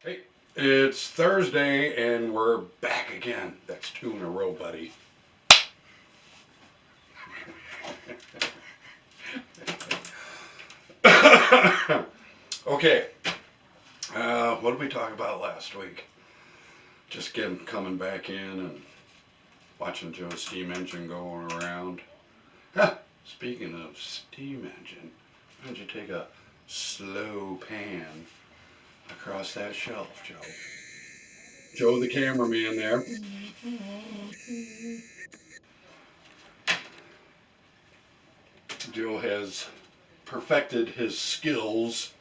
Hey, it's Thursday and we're back again. That's 2 in a row, buddy. Okay, what did we talk about last week? Just coming back in and watching Joe's steam engine going around. Huh, speaking of steam engine, why don't you take a slow pan across that shelf, Joe? Joe the cameraman there. Joe has perfected his skills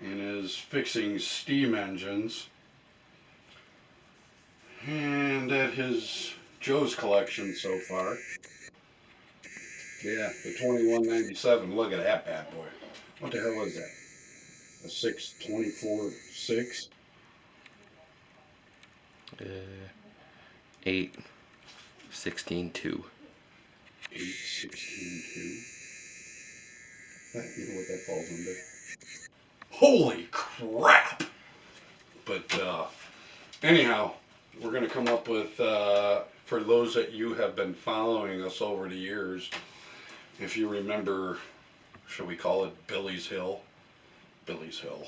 and is fixing steam engines. And at his Joe's collection so far. Yeah, the 2197. Look at that bad boy. What the hell is that? A 624-6? 8, 16, 2. 8, 16, 2. You know what that falls under? Holy crap! But anyhow, we're going to come up with, for those that you have been following us over the years, if you remember, shall we call it Billy's Hill? Billy's Hill.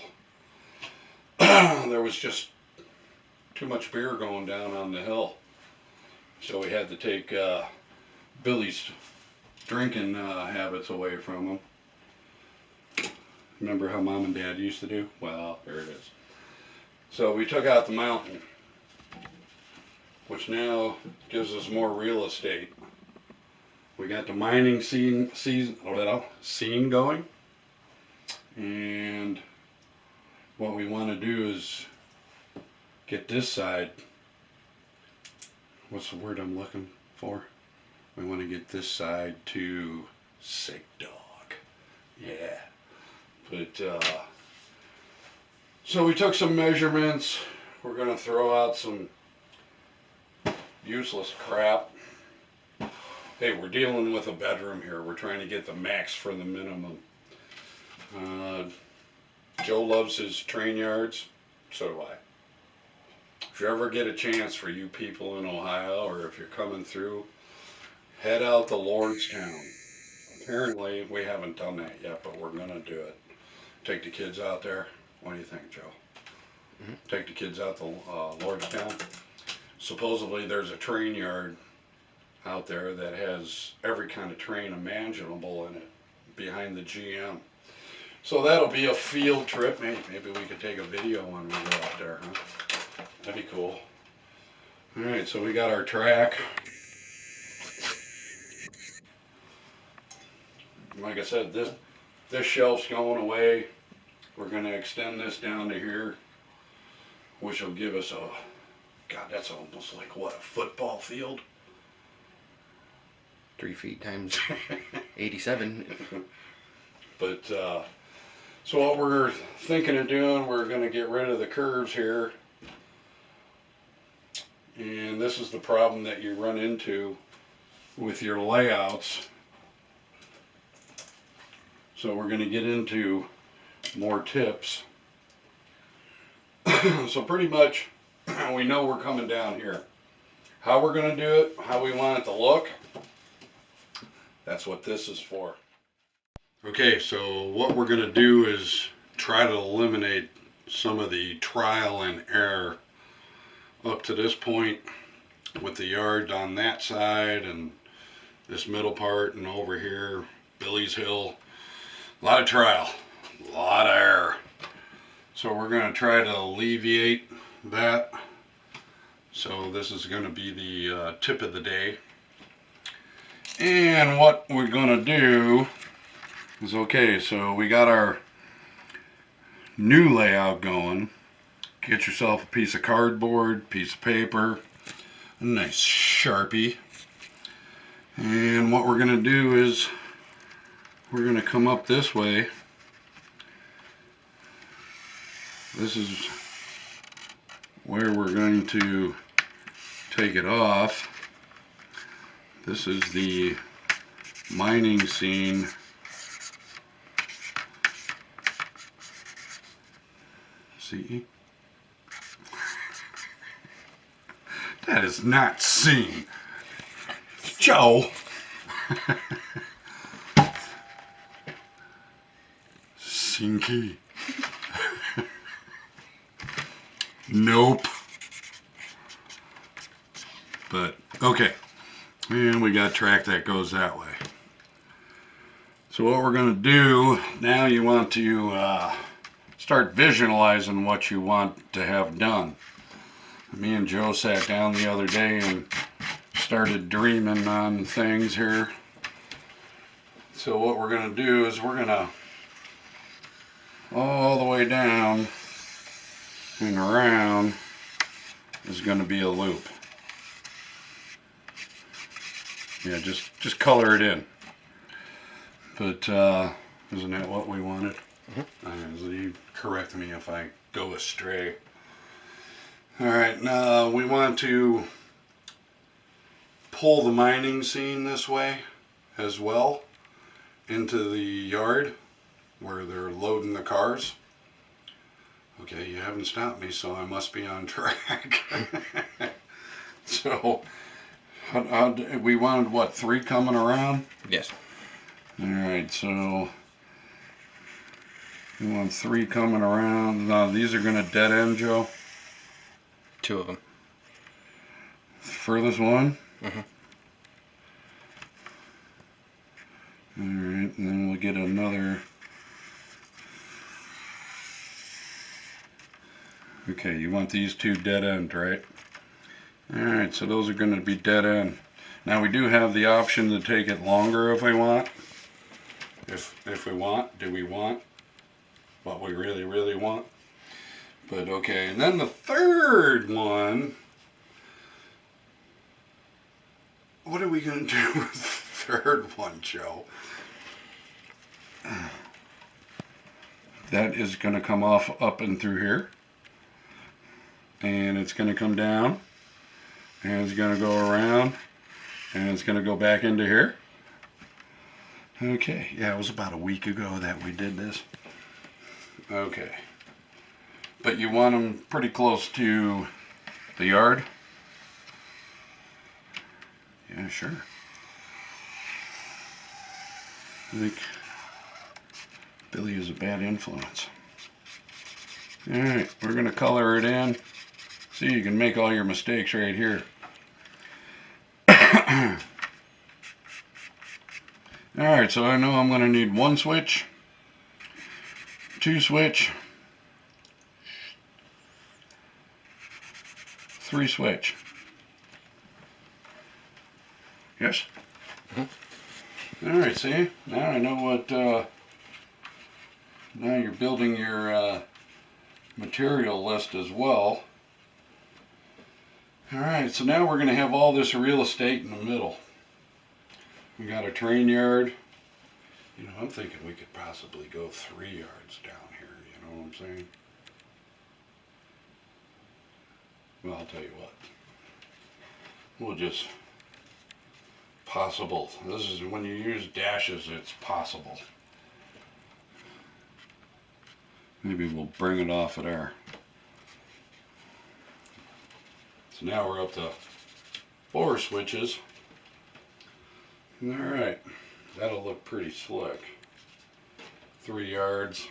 There was just too much beer going down on the hill. So we had to take Billy's drinking habits away from him. Remember how Mom and Dad used to do? Well, there it is. So we took out the mountain, which now gives us more real estate. We got the mining scene going, and what we want to do is get this side. What's the word I'm looking for? We want to get this side to sick dog. Yeah. But so we took some measurements. We're going to throw out some useless crap. Hey, we're dealing with a bedroom here. We're trying to get the max for the minimum. Joe loves his train yards. So do I. If you ever get a chance, for you people in Ohio, or if you're coming through, head out to Lordstown. Apparently, we haven't done that yet, but we're going to do it. Take the kids out there. What do you think, Joe? Mm-hmm. Take the kids out to Lordstown. Supposedly, there's a train yard out there that has every kind of train imaginable in it behind the GM. So that'll be a field trip. Maybe we could take a video when we go out there, huh? That'd be cool. All right, so we got our track. Like I said, this shelf's going away. We're going to extend this down to here, which will give us God, that's almost like what, a football field? 3 feet times 87. But so what we're thinking of doing, we're going to get rid of the curves here. And this is the problem that you run into with your layouts. So we're going to get into more tips. So pretty much we know we're coming down here. How we're going to do it, how we want it to look, that's what this is for. Okay, so what we're going to do is try to eliminate some of the trial and error up to this point with the yard on that side and this middle part and over here, Billy's Hill. A lot of trial, a lot of error. So we're going to try to alleviate that. So this is going to be the tip of the day. And what we're going to do is, okay, so we got our new layout going. Get yourself a piece of cardboard, piece of paper, a nice Sharpie. And what we're going to do is we're going to come up this way. This is where we're going to take it off. This is the mining scene. See? That is not seen. Joe. Sinky. Nope. But, okay. And we got track that goes that way. So what we're going to do, now you want to start visualizing what you want to have done. Me and Joe sat down the other day and started dreaming on things here. So what we're going to do is we're going to all the way down and around is going to be a loop. Yeah, just color it in. But isn't that what we wanted? Mm-hmm. You correct me if I go astray. All right, now we want to pull the mining scene this way as well into the yard where they're loading the cars. Okay, you haven't stopped me, so I must be on track. So, we wanted, what, 3 coming around? Yes. All right, so we want 3 coming around. Now, these are going to dead end, Joe? 2 of them. Furthest one? Mm-hmm. All right, and then we'll get another. Okay, you want these 2 dead end, right? All right, so those are going to be dead end. Now we do have the option to take it longer if we want. If we want, do we want what we really want? But okay, and then the third one. What are we going to do with the third one, Joe? That is going to come off up and through here. And it's going to come down. And it's going to go around. And it's going to go back into here. Okay, yeah, it was about a week ago that we did this. Okay. But you want them pretty close to the yard? Yeah, sure. I think Billy is a bad influence. Alright, we're going to color it in. See, you can make all your mistakes right here. Alright, so I know I'm going to need 1 switch, 2 switch, 3 switch. Yes? Mm-hmm. Alright, see? Now I know what, now you're building your material list as well. Alright, so now we're going to have all this real estate in the middle. We got a train yard. You know, I'm thinking we could possibly go 3 yards down here, you know what I'm saying? Well, I'll tell you what. We'll just possible. This is when you use dashes, it's possible. Maybe we'll bring it off of there. So now we're up to 4 switches. Alright, that'll look pretty slick. 3 yards.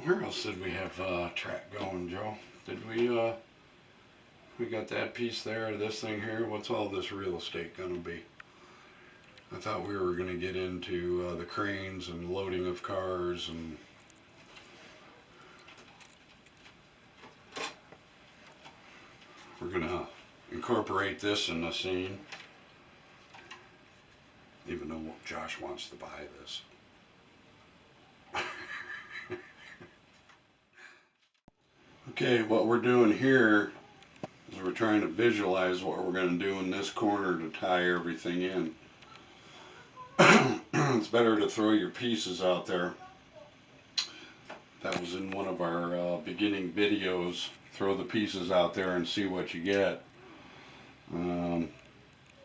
Where else did we have track going, Joe? Did we got that piece there, this thing here? What's all this real estate gonna be? I thought we were gonna get into the cranes and loading of cars and we're gonna incorporate this in the scene. Even though Josh wants to buy this. Okay, what we're doing here is we're trying to visualize what we're going to do in this corner to tie everything in. It's better to throw your pieces out there. That was in one of our beginning videos. Throw the pieces out there and see what you get.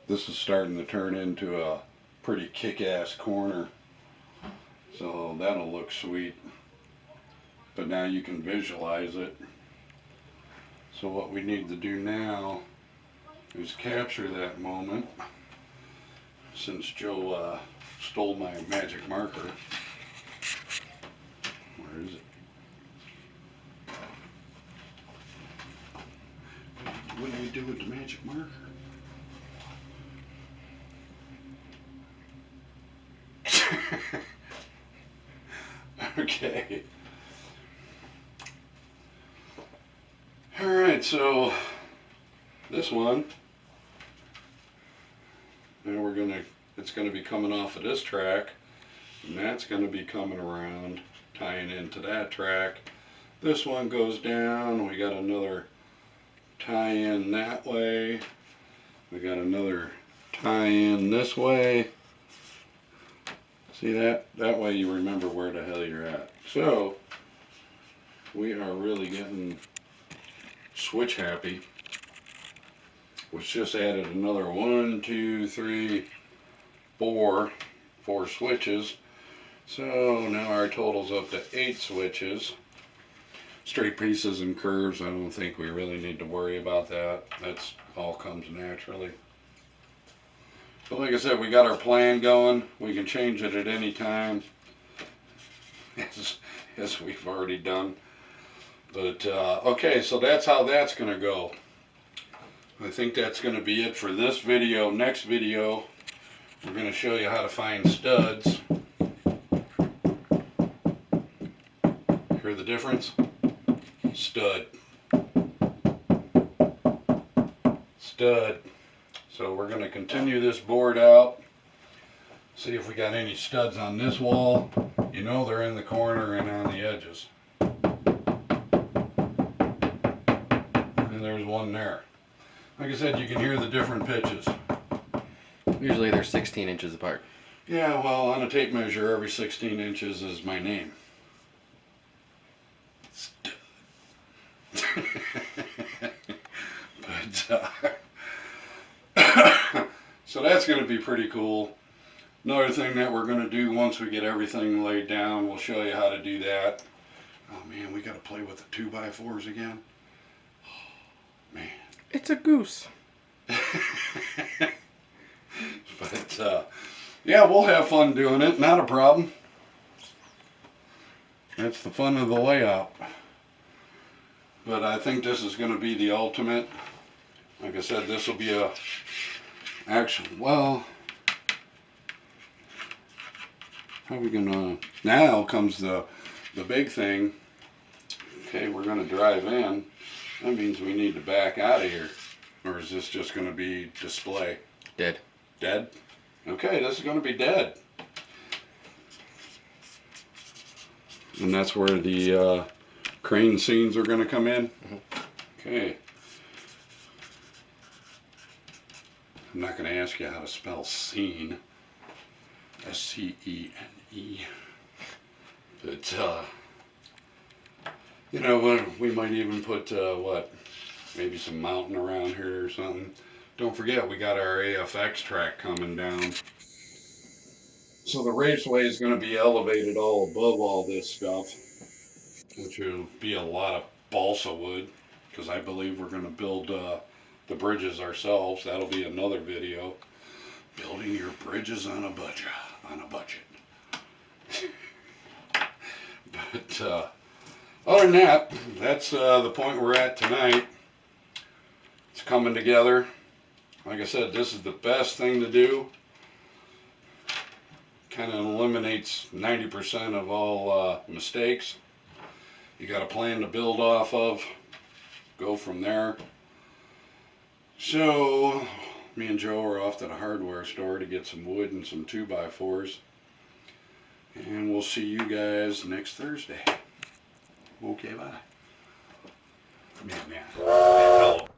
This is starting to turn into a pretty kick-ass corner. So that'll look sweet. But now you can visualize it. So what we need to do now is capture that moment. Since Joe stole my magic marker. Where is it? What do we do with the magic marker? Okay. Alright, so this one, and it's gonna be coming off of this track, and that's gonna be coming around, tying into that track. This one goes down, we got another tie-in that way, we got another tie-in this way. See that? That way you remember where the hell you're at. So, we are really getting switch happy, which just added another 1, 2, 3, 4 switches. So now our total's up to 8 switches. Straight pieces and curves, I don't think we really need to worry about that. That's all comes naturally. So like I said, we got our plan going. We can change it at any time, as we've already done. But okay, so that's how that's going to go. I think that's going to be it for this video. Next video, we're going to show you how to find studs. Hear the difference? Stud. Stud. So we're going to continue this board out. See if we got any studs on this wall. You know they're in the corner and on the edges. And there's one there. Like I said, you can hear the different pitches. Usually they're 16 inches apart. Yeah, well, on a tape measure, every 16 inches is my name. Stud. But, so that's going to be pretty cool. Another thing that we're going to do once we get everything laid down, we'll show you how to do that. Oh man, we got to play with the 2x4s again. Oh, man. It's a goose. But yeah, we'll have fun doing it. Not a problem. That's the fun of the layout. But I think this is going to be the ultimate. Like I said, this will be a actual, well, how are we gonna, now comes the big thing. Okay, we're gonna drive in. That means we need to back out of here. Or is this just gonna be display? Dead. Dead? Okay, this is gonna be dead. And that's where the crane scenes are gonna come in? Mm-hmm. Okay. I'm not going to ask you how to spell scene. S-C-E-N-E. But, you know, we might even put, maybe some mountain around here or something. Don't forget, we got our AFX track coming down. So the raceway is going to be elevated all above all this stuff, which will be a lot of balsa wood, because I believe we're going to build the bridges ourselves. That'll be another video. Building your bridges on a budget. But other than that, that's the point we're at tonight. It's coming together. Like I said, this is the best thing to do. Kind of eliminates 90% of all mistakes. You got a plan to build off of. Go from there. So, me and Joe are off to the hardware store to get some wood and some 2x4s. And we'll see you guys next Thursday. Okay, bye. Man. Hello.